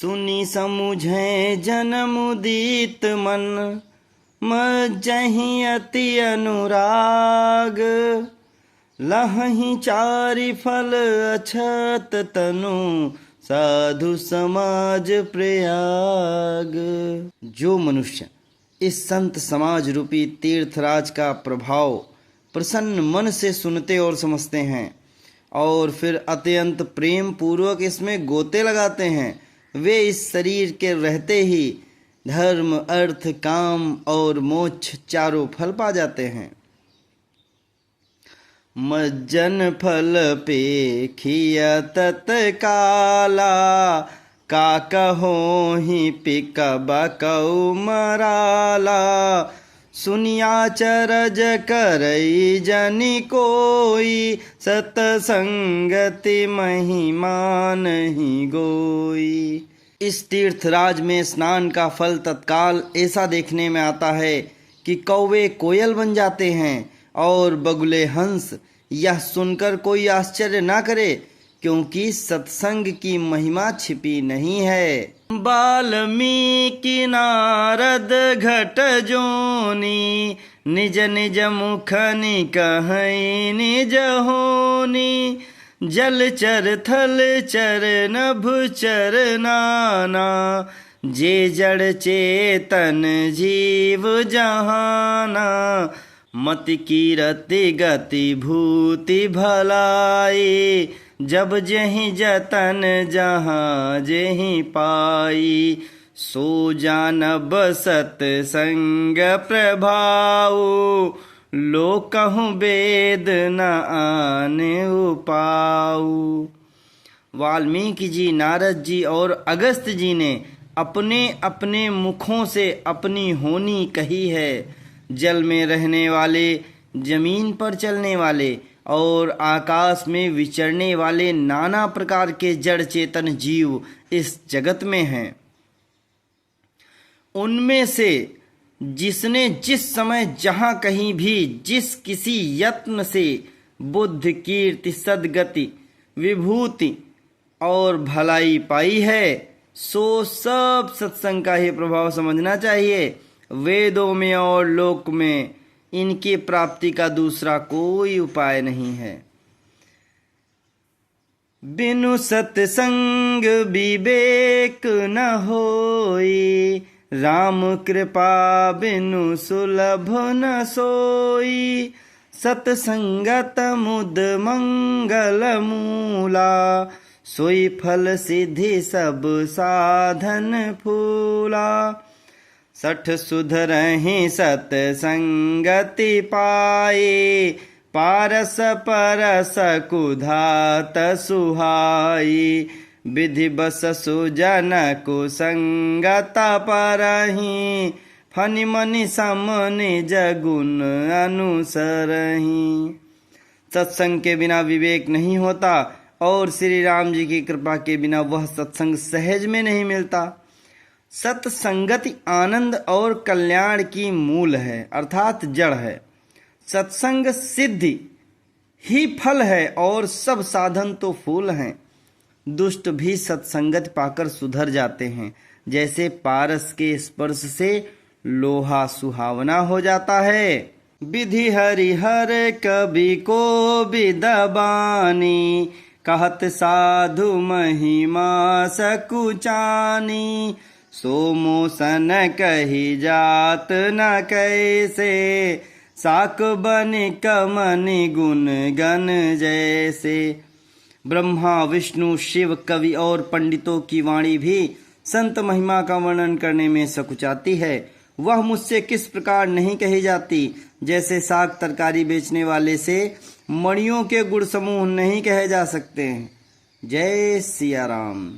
सुनी समुझे जनमुदित मन, मज्जहि अति अनुराग। लहहि चारि फल अछत तनु, साधु समाज प्रयाग। जो मनुष्य इस संत समाज रूपी तीर्थराज का प्रभाव प्रसन्न मन से सुनते और समझते हैं और फिर अत्यंत प्रेम पूर्वक इसमें गोते लगाते हैं, वे इस शरीर के रहते ही धर्म, अर्थ, काम और मोक्ष चारों फल पा जाते हैं। मज्जन फल पेखिया तत्काला, का कहोहि पिकब कौ मराला। सुनिया चरज करई जनि कोई, सतसंगति महिमा नहीं गोई। इस तीर्थराज में स्नान का फल तत्काल ऐसा देखने में आता है कि कौवे कोयल बन जाते हैं और बगुले हंस। यह सुनकर कोई आश्चर्य ना करे, क्योंकि सत्संग की महिमा छिपी नहीं है। वाल्मीकि नारद घट जोनी, निज निज मुख निकहै निज होनी। जल चर थल चर नभ चर नाना, जे जड़ चेतन जीव जहाना। मति कीरति गति भूति भलाई, जब जेहि जतन जहाँ जेहि पाई। सो जानब सतसंग प्रभाव, लो कहूँ वेद न आने उपाऊ। वाल्मीकि जी, नारद जी और अगस्त जी ने अपने अपने मुखों से अपनी होनी कही है। जल में रहने वाले, जमीन पर चलने वाले और आकाश में विचरने वाले नाना प्रकार के जड़ चेतन जीव इस जगत में हैं। उनमें से जिसने जिस समय जहाँ कहीं भी जिस किसी यत्न से बुद्ध, कीर्ति, सद्गति, विभूति और भलाई पाई है, सो सब सत्संग का ही प्रभाव समझना चाहिए। वेदों में और लोक में इनकी प्राप्ति का दूसरा कोई उपाय नहीं है। बिनु सत्संग विवेक न होई, राम कृपा बिनु सुलभ न सोई। सत्संगत मुद मंगल मूला, सोई फल सिद्धि सब साधन फूला। सठ सुधरहि सतसंगति पाए, पारस परस कुधात सुहाई। विधि बस सुजन कुसंगत परहि, फनि मनि सम निज गुण अनुसरहि। सत्संग के बिना विवेक नहीं होता और श्री राम जी की कृपा के बिना वह सत्संग सहज में नहीं मिलता। सत्संगति आनंद और कल्याण की मूल है, अर्थात जड़ है। सत्संग सिद्धि ही फल है और सब साधन तो फूल हैं। दुष्ट भी सत्संगति पाकर सुधर जाते हैं, जैसे पारस के स्पर्श से लोहा सुहावना हो जाता है। विधि हरिहर कवि को बिदबानी, कहत साधु महिमा सकुचानी। सो मोसन कही जात न कैसे, साक बनि कमनि गुण गण जैसे। ब्रह्मा, विष्णु, शिव, कवि और पंडितों की वाणी भी संत महिमा का वर्णन करने में सकुचाती है। वह मुझसे किस प्रकार नहीं कही जाती, जैसे साग तरकारी बेचने वाले से मणियों के गुण समूह नहीं कहे जा सकते हैं। जय सिया राम।